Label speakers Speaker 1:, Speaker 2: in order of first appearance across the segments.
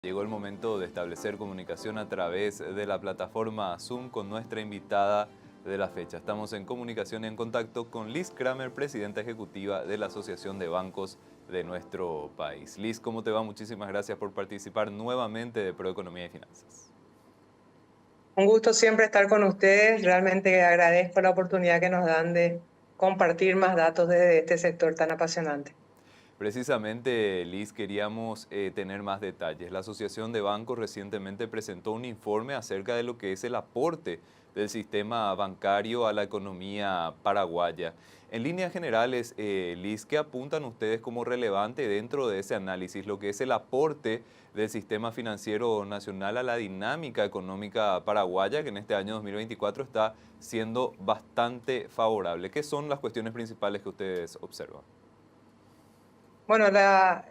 Speaker 1: Llegó el momento de establecer comunicación a través de la plataforma Zoom con nuestra invitada de la fecha. Estamos en comunicación y en contacto con Liz Kramer, presidenta ejecutiva de la Asociación de Bancos de nuestro país. Liz, ¿cómo te va? Muchísimas gracias por participar nuevamente de Proeconomía y Finanzas.
Speaker 2: Un gusto siempre estar con ustedes. Realmente agradezco la oportunidad que nos dan de compartir más datos de este sector tan apasionante.
Speaker 1: Precisamente, Liz, queríamos tener más detalles. La Asociación de Bancos recientemente presentó un informe acerca de lo que es el aporte del sistema bancario a la economía paraguaya. En líneas generales, Liz, ¿qué apuntan ustedes como relevante dentro de ese análisis, lo que es el aporte del sistema financiero nacional a la dinámica económica paraguaya, que en este año 2024 está siendo bastante favorable? ¿Qué son las cuestiones principales que ustedes observan?
Speaker 2: Bueno,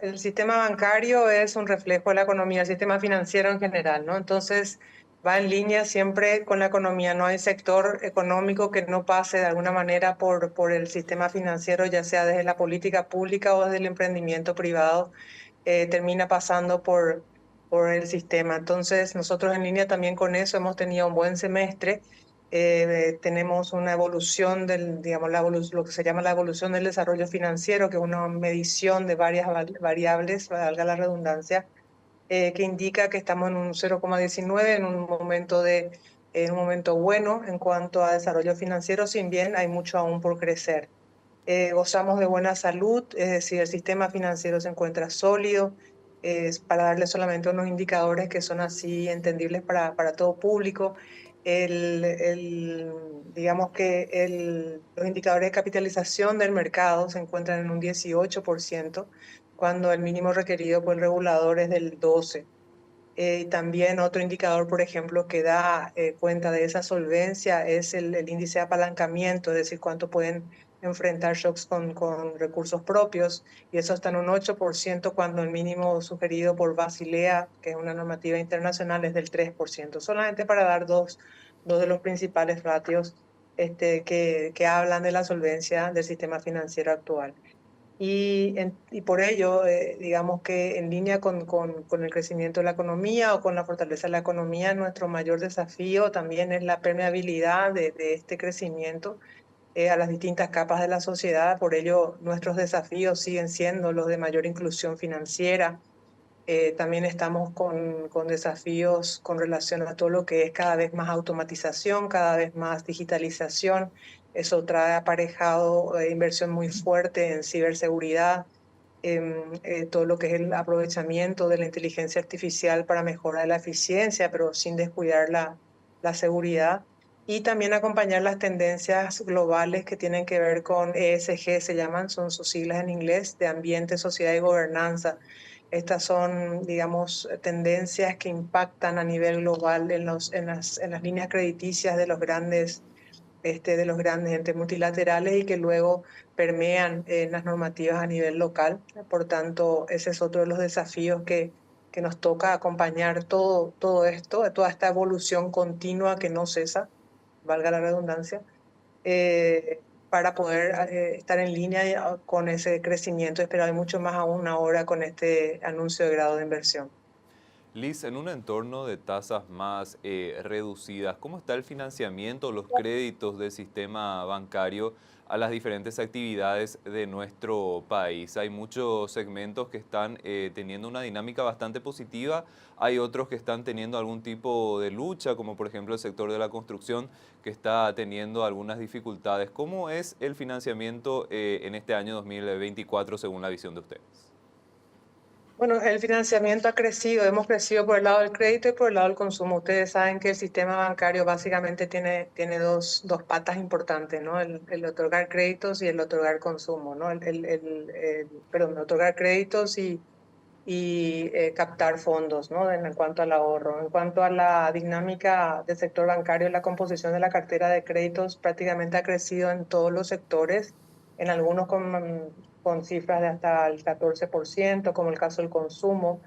Speaker 2: el sistema bancario es un reflejo de la economía, el sistema financiero en general, ¿no? Entonces, va en línea siempre con la economía. No hay sector económico que no pase de alguna manera por el sistema financiero, ya sea desde la política pública o desde el emprendimiento privado, termina pasando por el sistema. Entonces, nosotros en línea también con eso hemos tenido un buen semestre. Tenemos una evolución digamos, lo que se llama la evolución del desarrollo financiero, que es una medición de varias variables, valga la redundancia, que indica que estamos en un 0,19, en un momento bueno en cuanto a desarrollo financiero, sin bien hay mucho aún por crecer. Gozamos de buena salud, es decir, el sistema financiero se encuentra sólido. Para darle solamente unos indicadores que son así entendibles para todo público, digamos que los indicadores de capitalización del mercado se encuentran en un 18%, cuando el mínimo requerido por el regulador es del 12%. También otro indicador, por ejemplo, que da cuenta de esa solvencia es el índice de apalancamiento, es decir, cuánto pueden enfrentar shocks con recursos propios, y eso está en un 8% cuando el mínimo sugerido por Basilea, que es una normativa internacional, es del 3%. Solamente para dar dos de los principales ratios que hablan de la solvencia del sistema financiero actual. Y por ello, digamos que en línea con el crecimiento de la economía o con la fortaleza de la economía, nuestro mayor desafío también es la permeabilidad de este crecimiento a las distintas capas de la sociedad. Por ello, nuestros desafíos siguen siendo los de mayor inclusión financiera. También estamos con desafíos con relación a todo lo que es cada vez más automatización, cada vez más digitalización. Eso trae aparejado inversión muy fuerte en ciberseguridad, todo lo que es el aprovechamiento de la inteligencia artificial para mejorar la eficiencia, pero sin descuidar la seguridad. Y también acompañar las tendencias globales que tienen que ver con ESG, se llaman, son sus siglas en inglés, de ambiente, sociedad y gobernanza. Estas son, digamos, tendencias que impactan a nivel global en las líneas crediticias de los grandes entes multilaterales y que luego permean en las normativas a nivel local. Por tanto, ese es otro de los desafíos que nos toca acompañar todo esto, toda esta evolución continua que no cesa, valga la redundancia, para poder estar en línea con ese crecimiento esperado y mucho más aún ahora con este anuncio de grado de inversión.
Speaker 1: Liz, en un entorno de tasas más reducidas, ¿cómo está el financiamiento, los créditos del sistema bancario a las diferentes actividades de nuestro país? Hay muchos segmentos que están teniendo una dinámica bastante positiva, hay otros que están teniendo algún tipo de lucha, como por ejemplo el sector de la construcción, que está teniendo algunas dificultades. ¿Cómo es el financiamiento en este año 2024 según la visión de ustedes?
Speaker 2: Bueno, el financiamiento ha crecido, hemos crecido por el lado del crédito y por el lado del consumo. Ustedes saben que el sistema bancario básicamente tiene dos patas importantes, ¿no? El otorgar créditos y el otorgar consumo, ¿no? Perdón, otorgar créditos y captar fondos, ¿no? En cuanto al ahorro. En cuanto a la dinámica del sector bancario, la composición de la cartera de créditos prácticamente ha crecido en todos los sectores, en algunos con cifras de hasta el 14%, como el caso del consumo,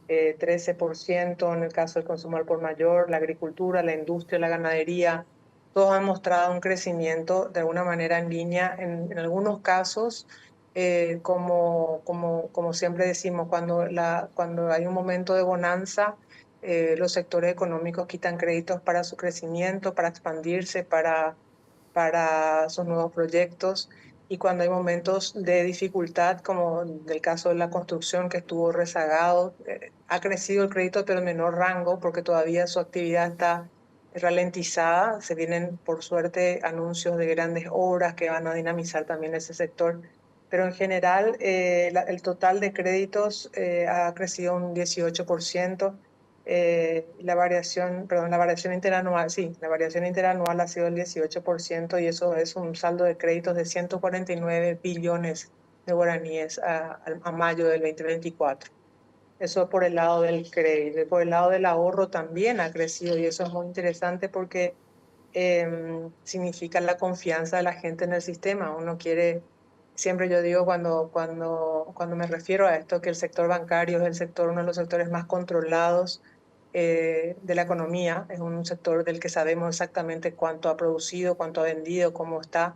Speaker 2: 13% en el caso del consumo al por mayor, la agricultura, la industria, la ganadería. Todos han mostrado un crecimiento de alguna manera en línea, en algunos casos como siempre decimos, cuando hay un momento de bonanza, los sectores económicos quitan créditos para su crecimiento, para expandirse, para sus nuevos proyectos. Y cuando hay momentos de dificultad, como del caso de la construcción que estuvo rezagado, ha crecido el crédito, pero en menor rango, porque todavía su actividad está ralentizada. Se vienen, por suerte, anuncios de grandes obras que van a dinamizar también ese sector. Pero en general, el total de créditos ha crecido un 18%. La variación interanual, sí, la variación interanual ha sido el 18% y eso es un saldo de créditos de 149 billones de guaraníes a mayo del 2024. Eso por el lado del crédito. Y por el lado del ahorro también ha crecido y eso es muy interesante porque significa la confianza de la gente en el sistema. Uno quiere, siempre yo digo cuando me refiero a esto, que el sector bancario es uno de los sectores más controlados de la economía, es un sector del que sabemos exactamente cuánto ha producido, cuánto ha vendido, cómo está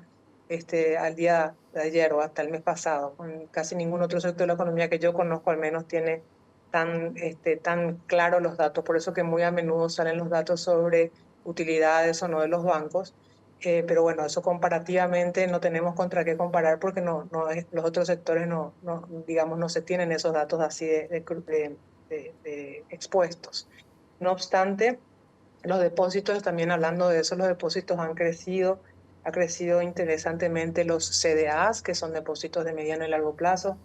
Speaker 2: al día de ayer o hasta el mes pasado. Casi ningún otro sector de la economía que yo conozco al menos tiene tan claro los datos, por eso que muy a menudo salen los datos sobre utilidades o no de los bancos. Pero bueno, eso comparativamente no tenemos contra qué comparar porque los otros sectores digamos, no se tienen esos datos así de expuestos. No obstante, los depósitos, también hablando de eso, los depósitos ha crecido interesantemente los CDAs, que son depósitos de mediano y largo plazo,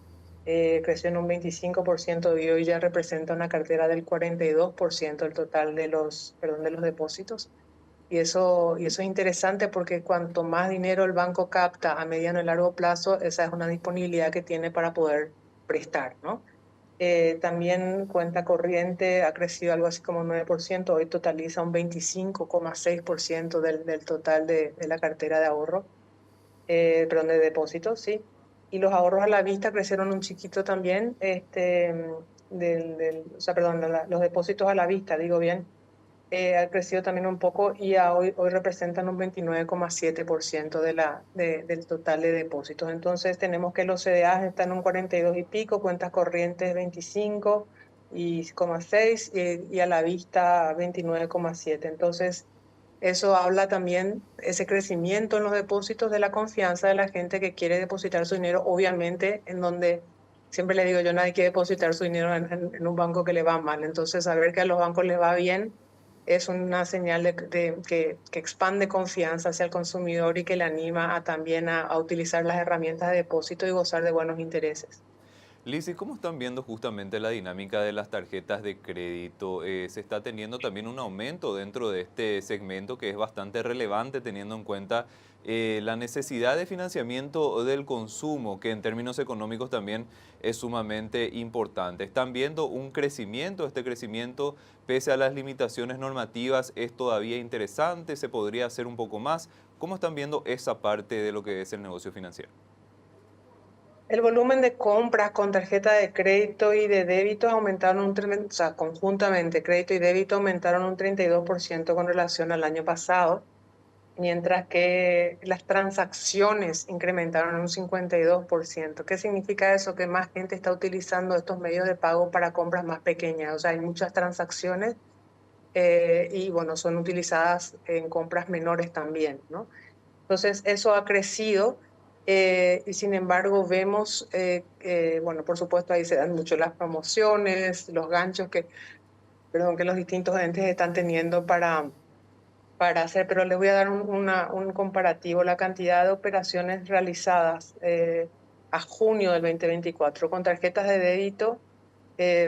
Speaker 2: creció en un 25% y hoy ya representa una cartera del 42% del total de los depósitos. Y eso es interesante porque cuanto más dinero el banco capta a mediano y largo plazo, esa es una disponibilidad que tiene para poder prestar, ¿no? También cuenta corriente ha crecido algo así como un 9%, hoy totaliza un 25,6% del total de la cartera de ahorro, perdón, de depósitos, sí. Y los ahorros a la vista crecieron un chiquito también, o sea, perdón, los depósitos a la vista, digo bien, ha crecido también un poco y hoy representan un 29,7% del total de depósitos. Entonces tenemos que los CDAs están en un 42 y pico, cuentas corrientes 25,6 y a la vista 29,7. Entonces eso habla también, ese crecimiento en los depósitos, de la confianza de la gente que quiere depositar su dinero, obviamente en donde... Siempre le digo yo, nadie quiere depositar su dinero en un banco que le va mal. Entonces, saber que a los bancos les va bien es una señal que expande confianza hacia el consumidor y que le anima también a utilizar las herramientas de depósito y gozar de buenos intereses.
Speaker 1: Liz, ¿y cómo están viendo justamente la dinámica de las tarjetas de crédito? ¿Se está teniendo también un aumento dentro de este segmento que es bastante relevante teniendo en cuenta la necesidad de financiamiento del consumo, que en términos económicos también es sumamente importante? ¿Están viendo un crecimiento? ¿Este crecimiento, pese a las limitaciones normativas, es todavía interesante? ¿Se podría hacer un poco más? ¿Cómo están viendo esa parte de lo que es el negocio financiero?
Speaker 2: El volumen de compras con tarjeta de crédito y de débito aumentaron o sea, conjuntamente, crédito y débito aumentaron un 32% con relación al año pasado, mientras que las transacciones incrementaron un 52%. ¿Qué significa eso? Que más gente está utilizando estos medios de pago para compras más pequeñas. O sea, hay muchas transacciones y bueno, son utilizadas en compras menores también, ¿no? Entonces, eso ha crecido y sin embargo vemos, bueno, por supuesto ahí se dan mucho las promociones, los ganchos perdón, que los distintos entes están teniendo para hacer, pero les voy a dar un comparativo. La cantidad de operaciones realizadas a junio del 2024 con tarjetas de débito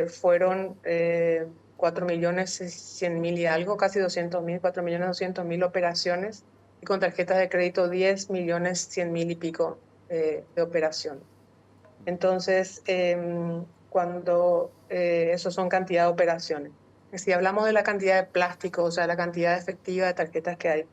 Speaker 2: fueron 4.100.000 y algo, casi 200.000, 4.200.000 operaciones, y con tarjetas de crédito 10.100.000 y pico de operaciones. Entonces, eso son cantidad de operaciones. Si hablamos de la cantidad de plástico, o sea, la cantidad efectiva de tarjetas que hay,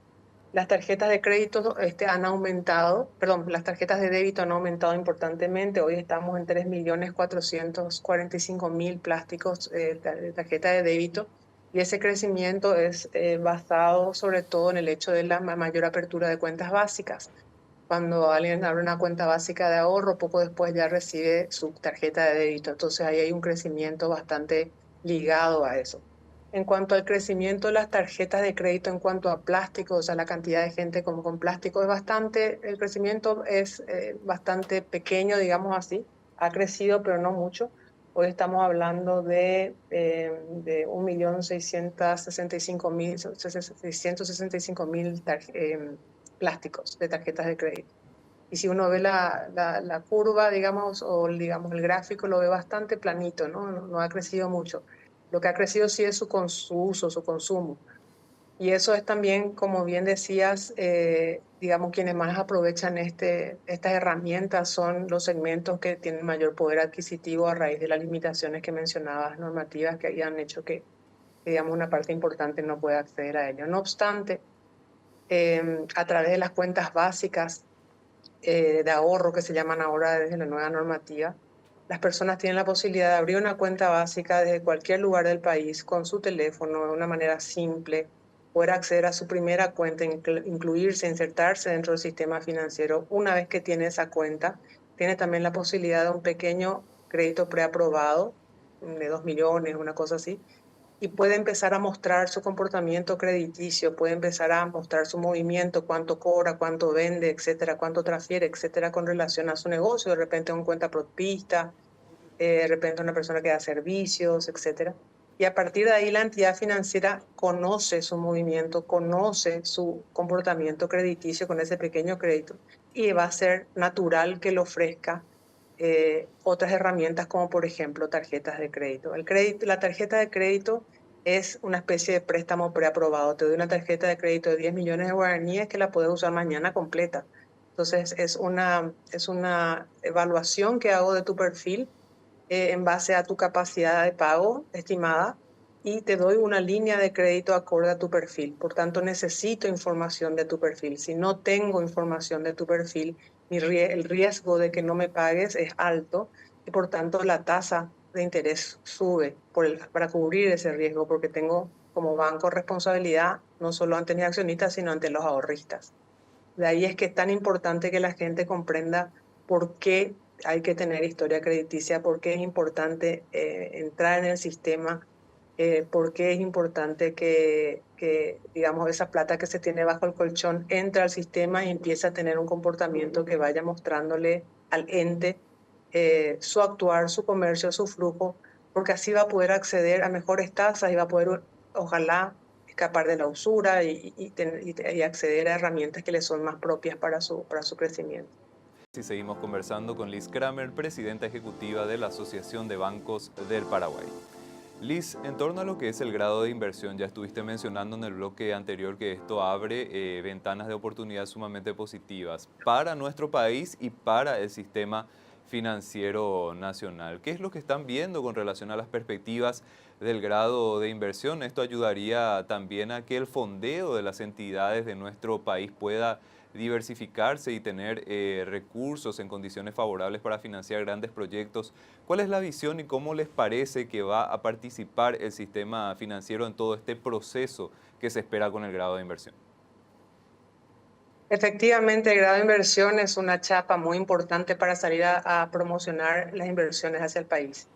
Speaker 2: las tarjetas de crédito han aumentado, perdón, las tarjetas de débito han aumentado importantemente. Hoy estamos en 3.445.000 plásticos de tarjeta de débito. Y ese crecimiento es basado sobre todo en el hecho de la mayor apertura de cuentas básicas. Cuando alguien abre una cuenta básica de ahorro, poco después ya recibe su tarjeta de débito. Entonces ahí hay un crecimiento bastante ligado a eso. En cuanto al crecimiento de las tarjetas de crédito en cuanto a plástico, o sea, la cantidad de gente como con plástico es bastante, el crecimiento es bastante pequeño, digamos así. Ha crecido, pero no mucho. Hoy estamos hablando de 1.665.000 plásticos de tarjetas de crédito. Y si uno ve la curva, digamos, o digamos el gráfico, lo ve bastante planito, ¿no? No ha crecido mucho. Lo que ha crecido sí es su uso, su consumo. Y eso es también, como bien decías, digamos, quienes más aprovechan estas herramientas son los segmentos que tienen mayor poder adquisitivo a raíz de las limitaciones que mencionabas, normativas que hayan hecho que, digamos, una parte importante no pueda acceder a ello. No obstante, a través de las cuentas básicas de ahorro que se llaman ahora desde la nueva normativa, las personas tienen la posibilidad de abrir una cuenta básica desde cualquier lugar del país con su teléfono de una manera simple, poder acceder a su primera cuenta, incluirse, insertarse dentro del sistema financiero. Una vez que tiene esa cuenta, tiene también la posibilidad de un pequeño crédito preaprobado de 2 millones, una cosa así, y puede empezar a mostrar su comportamiento crediticio, puede empezar a mostrar su movimiento, cuánto cobra, cuánto vende, etcétera, cuánto transfiere, etcétera, con relación a su negocio, de repente un cuenta propista, de repente una persona que da servicios, etcétera. Y a partir de ahí la entidad financiera conoce su movimiento, conoce su comportamiento crediticio con ese pequeño crédito y va a ser natural que le ofrezca otras herramientas como por ejemplo tarjetas de crédito. La tarjeta de crédito es una especie de préstamo preaprobado. Te doy una tarjeta de crédito de 10 millones de guaraníes que la puedes usar mañana completa. Entonces es una evaluación que hago de tu perfil en base a tu capacidad de pago estimada y te doy una línea de crédito acorde a tu perfil. Por tanto, necesito información de tu perfil. Si no tengo información de tu perfil, el riesgo de que no me pagues es alto y por tanto la tasa de interés sube para cubrir ese riesgo porque tengo como banco responsabilidad no solo ante mis accionistas, sino ante los ahorristas. De ahí es que es tan importante que la gente comprenda por qué hay que tener historia crediticia, por qué es importante entrar en el sistema, por qué es importante digamos, esa plata que se tiene bajo el colchón entra al sistema y empieza a tener un comportamiento que vaya mostrándole al ente su actuar, su comercio, su flujo, porque así va a poder acceder a mejores tasas y va a poder, ojalá, escapar de la usura y acceder a herramientas que le son más propias para su crecimiento.
Speaker 1: Y seguimos conversando con Liz Kramer, presidenta ejecutiva de la Asociación de Bancos del Paraguay. Liz, en torno a lo que es el grado de inversión, ya estuviste mencionando en el bloque anterior que esto abre ventanas de oportunidad sumamente positivas para nuestro país y para el sistema financiero nacional. ¿Qué es lo que están viendo con relación a las perspectivas del grado de inversión? Esto ayudaría también a que el fondeo de las entidades de nuestro país pueda diversificarse y tener recursos en condiciones favorables para financiar grandes proyectos. ¿Cuál es la visión y cómo les parece que va a participar el sistema financiero en todo este proceso que se espera con el grado de inversión?
Speaker 2: Efectivamente, el grado de inversión es una chapa muy importante para salir a promocionar las inversiones hacia el país.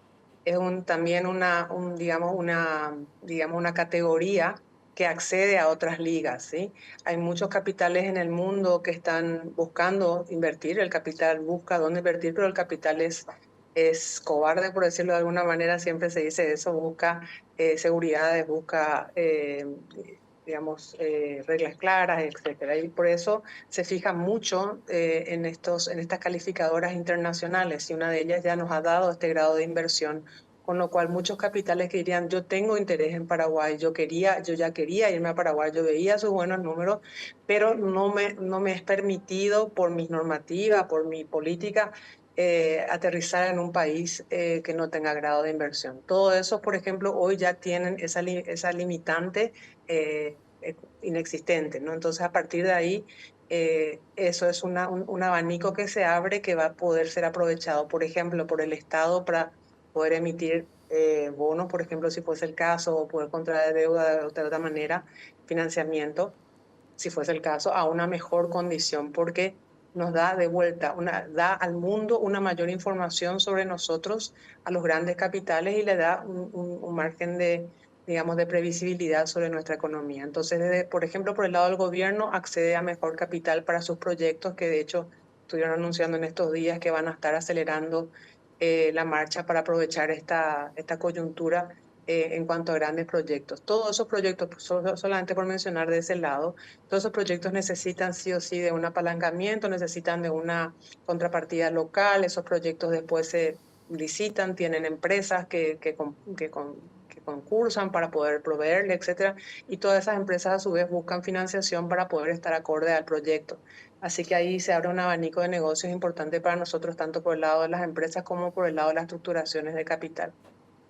Speaker 2: Es también digamos, una categoría que accede a otras ligas, ¿sí? Hay muchos capitales en el mundo que están buscando invertir, el capital busca dónde invertir, pero el capital es cobarde, por decirlo de alguna manera, siempre se dice eso, busca seguridades, busca, digamos, reglas claras, etcétera. Y por eso se fija mucho en estas calificadoras internacionales y una de ellas ya nos ha dado este grado de inversión, con lo cual muchos capitales que dirían, yo tengo interés en Paraguay, yo ya quería irme a Paraguay, yo veía sus buenos números, pero no me es permitido por mis normativas, por mi política, aterrizar en un país que no tenga grado de inversión. Todo eso, por ejemplo, hoy ya tienen esa limitante inexistente, ¿no? Entonces, a partir de ahí, eso es un abanico que se abre que va a poder ser aprovechado, por ejemplo, por el Estado para poder emitir bonos, por ejemplo, si fuese el caso, o poder contraer deuda de otra manera, financiamiento, si fuese el caso, a una mejor condición, porque nos da de vuelta, da al mundo una mayor información sobre nosotros, a los grandes capitales, y le da un margen de, digamos, de previsibilidad sobre nuestra economía. Entonces, por ejemplo, por el lado del gobierno, accede a mejor capital para sus proyectos, que de hecho estuvieron anunciando en estos días que van a estar acelerando la marcha para aprovechar esta coyuntura en cuanto a grandes proyectos. Todos esos proyectos, pues, solamente por mencionar de ese lado, todos esos proyectos necesitan sí o sí de un apalancamiento, necesitan de una contrapartida local, esos proyectos después se licitan, tienen empresas que concursan para poder proveerle, etcétera, y todas esas empresas a su vez buscan financiación para poder estar acorde al proyecto. Así que ahí se abre un abanico de negocios importante para nosotros, tanto por el lado de las empresas como por el lado de las estructuraciones de capital.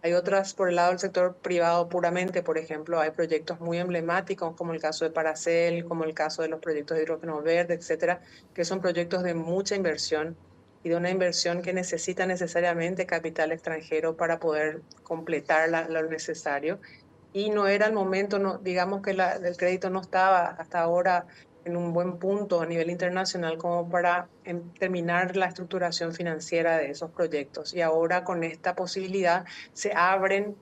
Speaker 2: Hay otras por el lado del sector privado puramente, por ejemplo, hay proyectos muy emblemáticos como el caso de Paracel, como el caso de los proyectos de hidrógeno verde, etcétera, que son proyectos de mucha inversión y de una inversión que necesita necesariamente capital extranjero para poder completar lo necesario. Y no era el momento, no, digamos que el crédito no estaba hasta ahora en un buen punto a nivel internacional como para terminar la estructuración financiera de esos proyectos. Y ahora con esta posibilidad se abren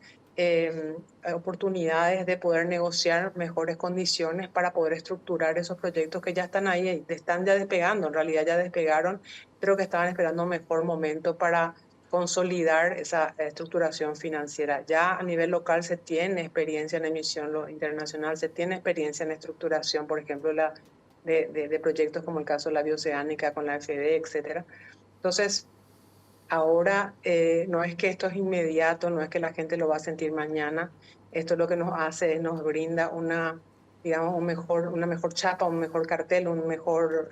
Speaker 2: oportunidades de poder negociar mejores condiciones para poder estructurar esos proyectos que ya están ahí, están ya despegando, en realidad ya despegaron, pero que estaban esperando un mejor momento para consolidar esa estructuración financiera. Ya a nivel local se tiene experiencia en emisión, lo internacional se tiene experiencia en estructuración, por ejemplo, de proyectos como el caso de la Bioceánica con la FD, etcétera. Entonces, ahora no es que esto es inmediato, no es que la gente lo va a sentir mañana. Esto lo que nos hace es nos brinda digamos, una mejor chapa, un mejor cartel, un mejor,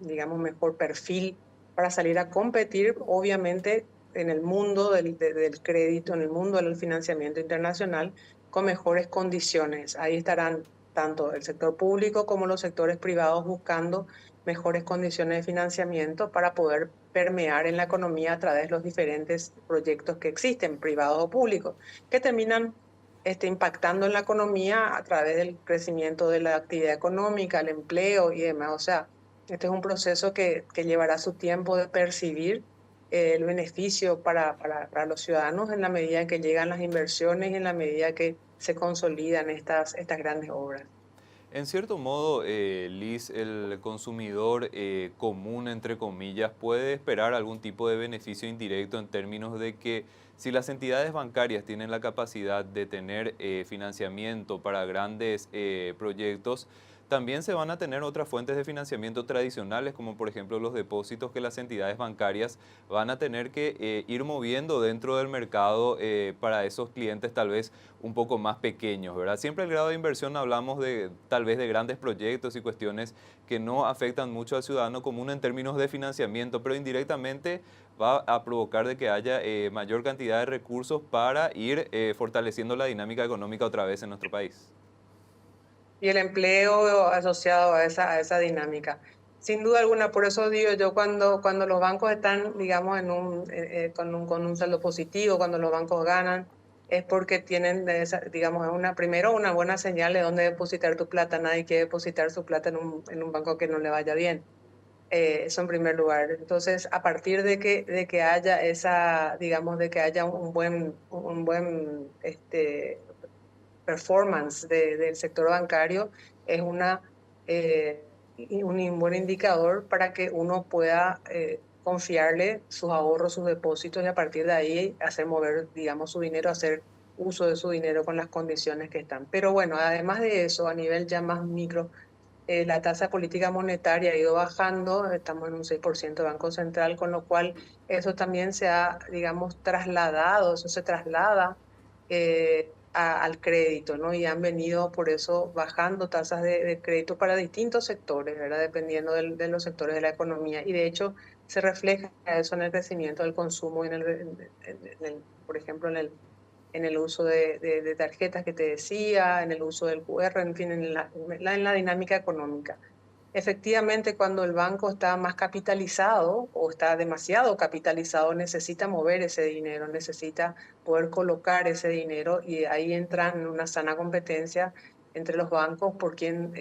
Speaker 2: digamos, mejor perfil para salir a competir, obviamente, en el mundo del crédito, en el mundo del financiamiento internacional, con mejores condiciones. Ahí estarán tanto el sector público como los sectores privados buscando mejores condiciones de financiamiento para poder permear en la economía a través de los diferentes proyectos que existen, privados o públicos, que terminan impactando en la economía a través del crecimiento de la actividad económica, el empleo y demás. O sea, este es un proceso que llevará su tiempo de percibir el beneficio para los ciudadanos en la medida en que llegan las inversiones y en la medida que se consolidan estas grandes obras.
Speaker 1: En cierto modo, Liz, el consumidor común, entre comillas, puede esperar algún tipo de beneficio indirecto en términos de que si las entidades bancarias tienen la capacidad de tener financiamiento para grandes proyectos, también se van a tener otras fuentes de financiamiento tradicionales, como por ejemplo los depósitos que las entidades bancarias van a tener que ir moviendo dentro del mercado para esos clientes tal vez un poco más pequeños, ¿verdad? Siempre el grado de inversión hablamos de tal vez de grandes proyectos y cuestiones que no afectan mucho al ciudadano común en términos de financiamiento, pero indirectamente va a provocar de que haya mayor cantidad de recursos para ir fortaleciendo la dinámica económica otra vez en nuestro país.
Speaker 2: Y el empleo asociado a esa dinámica. Sin duda alguna, por eso digo yo, cuando los bancos están, digamos, con un saldo positivo, cuando los bancos ganan, es porque tienen, digamos, primero una buena señal de dónde depositar tu plata. Nadie quiere depositar su plata en un banco que no le vaya bien. Eso en primer lugar. Entonces, a partir de que haya digamos, de que haya un buen performance del sector bancario, es un buen indicador para que uno pueda confiarle sus ahorros, sus depósitos, y a partir de ahí hacer mover, digamos, su dinero, hacer uso de su dinero con las condiciones que están. Pero bueno, además de eso, a nivel ya más micro, la tasa política monetaria ha ido bajando, estamos en un 6% de Banco Central, con lo cual eso también se ha, digamos, trasladado, eso se traslada al crédito, ¿no? Y han venido por eso bajando tasas de crédito para distintos sectores, ¿verdad? Dependiendo de los sectores de la economía. Y de hecho se refleja eso en el crecimiento del consumo, por ejemplo, en el uso de tarjetas que te decía, en el uso del QR, en fin, en la dinámica económica. Efectivamente, cuando el banco está más capitalizado o está demasiado capitalizado, necesita mover ese dinero, necesita poder colocar ese dinero, y ahí entra en una sana competencia entre los bancos por quién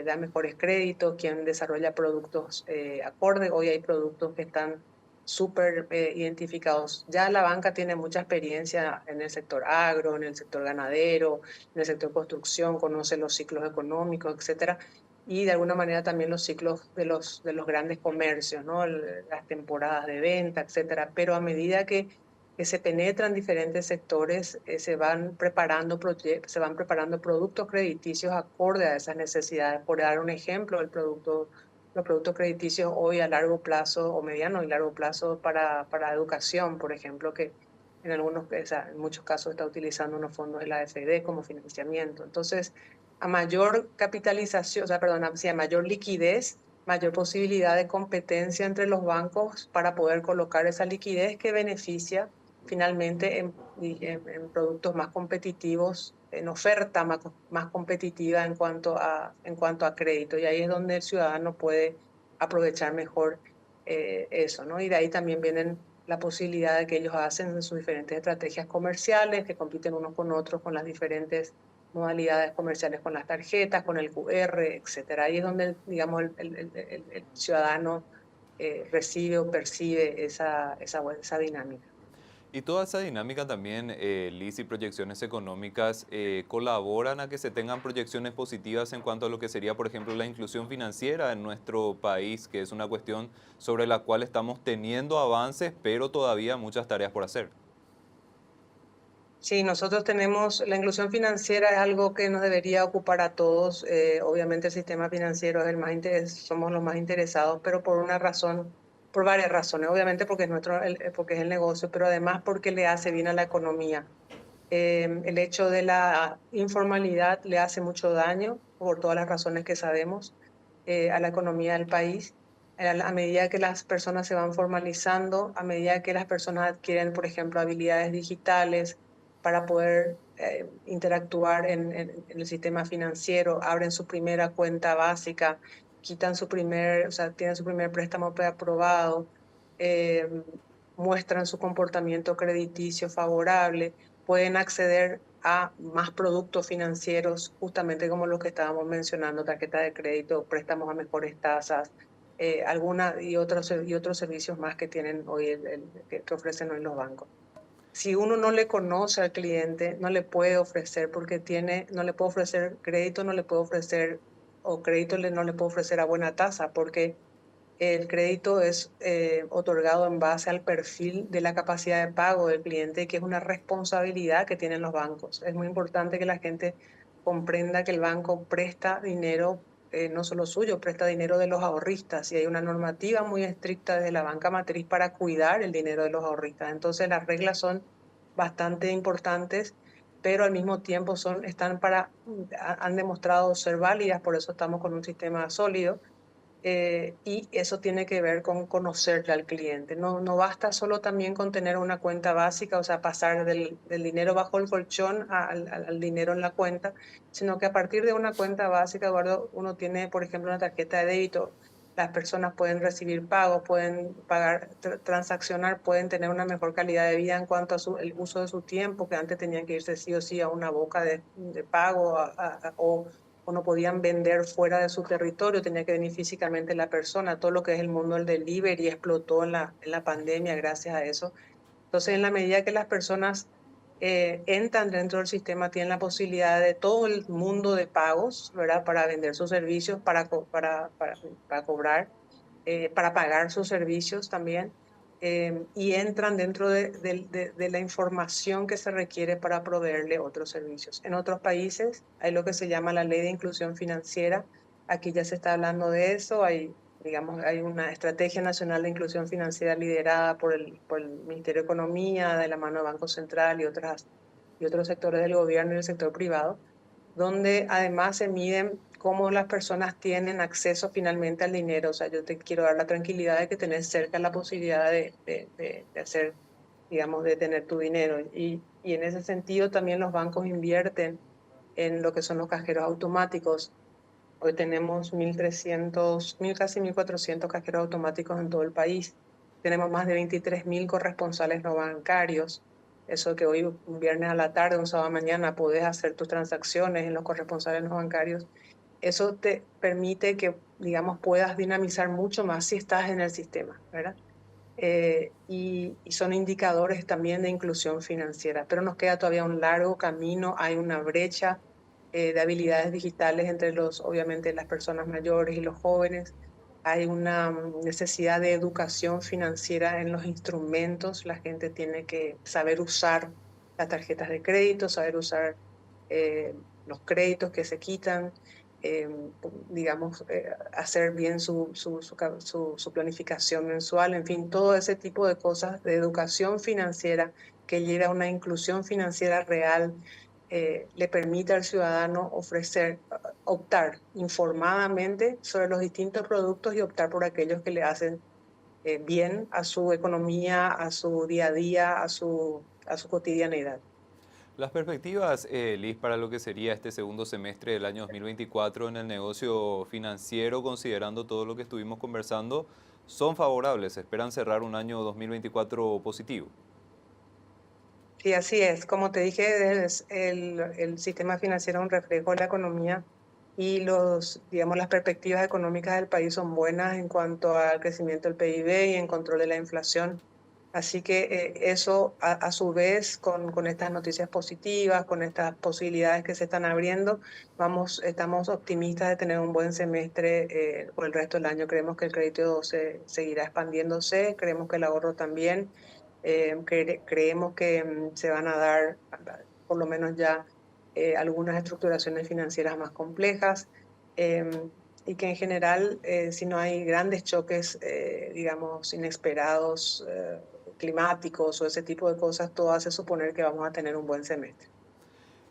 Speaker 2: da mejores créditos, quién desarrolla productos acorde. Hoy hay productos que están súper identificados. Ya la banca tiene mucha experiencia en el sector agro, en el sector ganadero, en el sector construcción, conoce los ciclos económicos, etcétera, y de alguna manera también los ciclos de los grandes comercios, ¿no? Las temporadas de venta, etcétera. Pero a medida que se penetran diferentes sectores, se van preparando productos crediticios acorde a esas necesidades. Por dar un ejemplo, los productos crediticios hoy a largo plazo o mediano y largo plazo para educación, por ejemplo, que en muchos casos está utilizando unos fondos de la AFD como financiamiento. Entonces, a mayor capitalización, o sea, perdón, a mayor liquidez, mayor posibilidad de competencia entre los bancos para poder colocar esa liquidez que beneficia finalmente en productos más competitivos, en oferta más competitiva en cuanto a crédito. Y ahí es donde el ciudadano puede aprovechar mejor eso, ¿no? Y de ahí también vienen la posibilidad de que ellos hacen sus diferentes estrategias comerciales, que compiten unos con otros con las diferentes modalidades comerciales, con las tarjetas, con el QR, etcétera. Ahí es donde, digamos, el ciudadano recibe o percibe esa dinámica.
Speaker 1: Y toda esa dinámica también, Liz, y proyecciones económicas colaboran a que se tengan proyecciones positivas en cuanto a lo que sería, por ejemplo, la inclusión financiera en nuestro país, que es una cuestión sobre la cual estamos teniendo avances, pero todavía muchas tareas por hacer.
Speaker 2: Sí, nosotros tenemos, la inclusión financiera es algo que nos debería ocupar a todos. Obviamente el sistema financiero es somos los más interesados, pero por una razón, por varias razones. Obviamente porque porque es el negocio, pero además porque le hace bien a la economía. El hecho de la informalidad le hace mucho daño, por todas las razones que sabemos, a la economía del país. A medida que las personas se van formalizando, a medida que las personas adquieren, por ejemplo, habilidades digitales para poder interactuar en el sistema financiero, abren su primera cuenta básica, o sea, tienen su primer préstamo preaprobado, eh, muestran su comportamiento crediticio favorable, pueden acceder a más productos financieros, justamente como los que estábamos mencionando, tarjeta de crédito, préstamos a mejores tasas, y otros servicios más que tienen hoy, que ofrecen hoy los bancos. Si uno no le conoce al cliente, no le puede ofrecer no le puede ofrecer crédito, no le puede ofrecer, o crédito no le puede ofrecer a buena tasa, porque el crédito es otorgado en base al perfil de la capacidad de pago del cliente, que es una responsabilidad que tienen los bancos. Es muy importante que la gente comprenda que el banco presta dinero, no solo suyo, presta dinero de los ahorristas, y hay una normativa muy estricta desde la banca matriz para cuidar el dinero de los ahorristas. Entonces las reglas son bastante importantes, pero al mismo tiempo han demostrado ser válidas, por eso estamos con un sistema sólido, y eso tiene que ver con conocerle al cliente. No basta solo también con tener una cuenta básica, o sea, pasar del dinero bajo el colchón al dinero en la cuenta, sino que a partir de una cuenta básica, Eduardo, uno tiene, por ejemplo, una tarjeta de débito. Las personas pueden recibir pagos, pueden pagar, transaccionar, pueden tener una mejor calidad de vida en cuanto a el uso de su tiempo, que antes tenían que irse sí o sí a una boca de pago o no podían vender fuera de su territorio, tenía que venir físicamente la persona. Todo lo que es el mundo del delivery explotó en la pandemia gracias a eso. Entonces, en la medida que las personas entran dentro del sistema, tienen la posibilidad de todo el mundo de pagos, ¿verdad? Para vender sus servicios, para cobrar, para pagar sus servicios también, y entran dentro de la información que se requiere para proveerle otros servicios. En otros países hay lo que se llama la Ley de Inclusión Financiera. Aquí ya se está hablando de eso. Digamos, hay una Estrategia Nacional de Inclusión Financiera liderada por el Ministerio de Economía, de la mano del Banco Central y otros sectores del gobierno y el sector privado, donde además se miden cómo las personas tienen acceso finalmente al dinero. O sea, yo te quiero dar la tranquilidad de que tenés cerca la posibilidad de hacer, digamos, de tener tu dinero. Y en ese sentido también los bancos invierten en lo que son los cajeros automáticos. Hoy tenemos 1.300, casi 1.400 cajeros automáticos en todo el país. Tenemos más de 23.000 corresponsales no bancarios. Eso que hoy, un viernes a la tarde, un sábado a la mañana, podés hacer tus transacciones en los corresponsales no bancarios. Eso te permite que, digamos, puedas dinamizar mucho más si estás en el sistema, ¿verdad? Y son indicadores también de inclusión financiera, pero nos queda todavía un largo camino, hay una brecha de habilidades digitales entre obviamente las personas mayores y los jóvenes, hay una necesidad de educación financiera en los instrumentos, la gente tiene que saber usar las tarjetas de crédito, saber usar eh, los créditos que se quitan, eh, digamos, hacer bien su planificación mensual, en fin, todo ese tipo de cosas de educación financiera que lleve a una inclusión financiera real, le permite al ciudadano optar informadamente sobre los distintos productos y optar por aquellos que le hacen bien a su economía, a su día a día, a su cotidianidad.
Speaker 1: Las perspectivas, Liz, para lo que sería este segundo semestre del año 2024 en el negocio financiero, considerando todo lo que estuvimos conversando, son favorables. Esperan cerrar un año 2024 positivo.
Speaker 2: Sí, así es. Como te dije, el sistema financiero es un reflejo de la economía y digamos, las perspectivas económicas del país son buenas en cuanto al crecimiento del PIB y en control de la inflación. Así que eso, a su vez, con estas noticias positivas, con estas posibilidades que se están abriendo, estamos optimistas de tener un buen semestre por el resto del año. Creemos que el crédito seguirá expandiéndose, creemos que el ahorro también. Creemos que se van a dar, por lo menos ya, algunas estructuraciones financieras más complejas, y que en general, si no hay grandes choques, digamos, inesperados, climáticos o ese tipo de cosas, todo hace suponer que vamos a tener un buen semestre.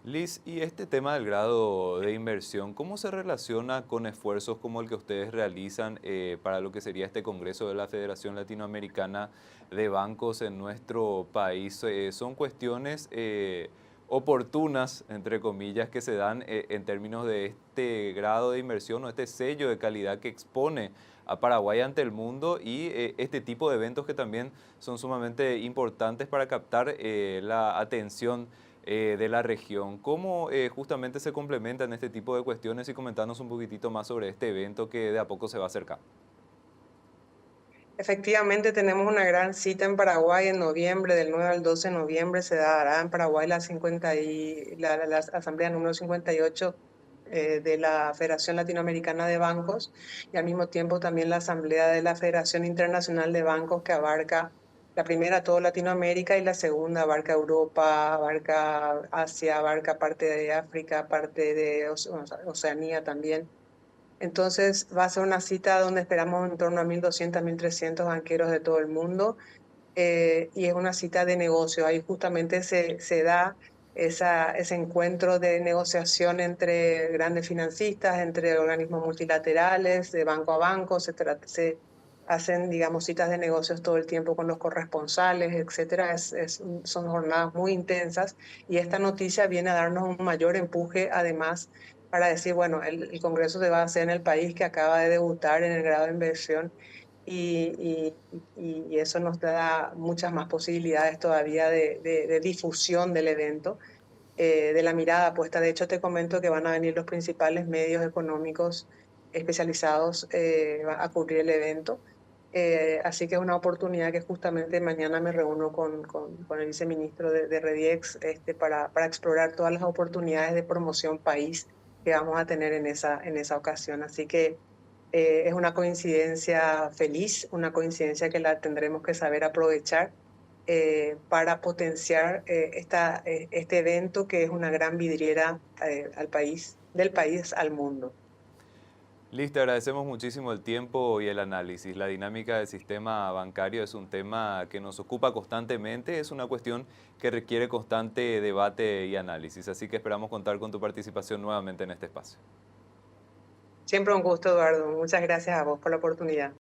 Speaker 1: Liz, y este tema del grado de inversión, ¿cómo se relaciona con esfuerzos como el que ustedes realizan para lo que sería este Congreso de la Federación Latinoamericana de Bancos en nuestro país? ¿Son cuestiones oportunas, entre comillas, que se dan en términos de este grado de inversión o este sello de calidad que expone a Paraguay ante el mundo y este tipo de eventos que también son sumamente importantes para captar la atención de la región? ¿Cómo justamente se complementan este tipo de cuestiones? Y comentarnos un poquitito más sobre este evento que de a poco se va a acercar.
Speaker 2: Efectivamente, tenemos una gran cita en Paraguay en noviembre, del 9 al 12 de noviembre se dará en Paraguay la Asamblea número 58 de la Federación Latinoamericana de Bancos, y al mismo tiempo también la Asamblea de la Federación Internacional de Bancos, que abarca la primera toda Latinoamérica y la segunda abarca Europa, abarca Asia, abarca parte de África, parte de Oceanía también. Entonces va a ser una cita donde esperamos en torno a 1.200, 1.300 banqueros de todo el mundo, y es una cita de negocio. Ahí justamente se da ese encuentro de negociación entre grandes financistas, entre organismos multilaterales, de banco a banco. Se hacen, digamos, citas de negocios todo el tiempo con los corresponsales, etcétera. Son jornadas muy intensas y esta noticia viene a darnos un mayor empuje, además, para decir, bueno, el Congreso se va a hacer en el país que acaba de debutar en el grado de inversión, y eso nos da muchas más posibilidades todavía de difusión del evento, de la mirada puesta. De hecho, te comento que van a venir los principales medios económicos especializados a cubrir el evento. Así que es una oportunidad que justamente mañana me reúno con el viceministro de Rediex, para explorar todas las oportunidades de promoción país que vamos a tener en esa ocasión. Así que es una coincidencia feliz, una coincidencia que la tendremos que saber aprovechar para potenciar este evento, que es una gran vidriera al país, del país al mundo.
Speaker 1: Liz, te agradecemos muchísimo el tiempo y el análisis. La dinámica del sistema bancario es un tema que nos ocupa constantemente, es una cuestión que requiere constante debate y análisis, así que esperamos contar con tu participación nuevamente en este espacio.
Speaker 2: Siempre un gusto, Eduardo. Muchas gracias a vos por la oportunidad.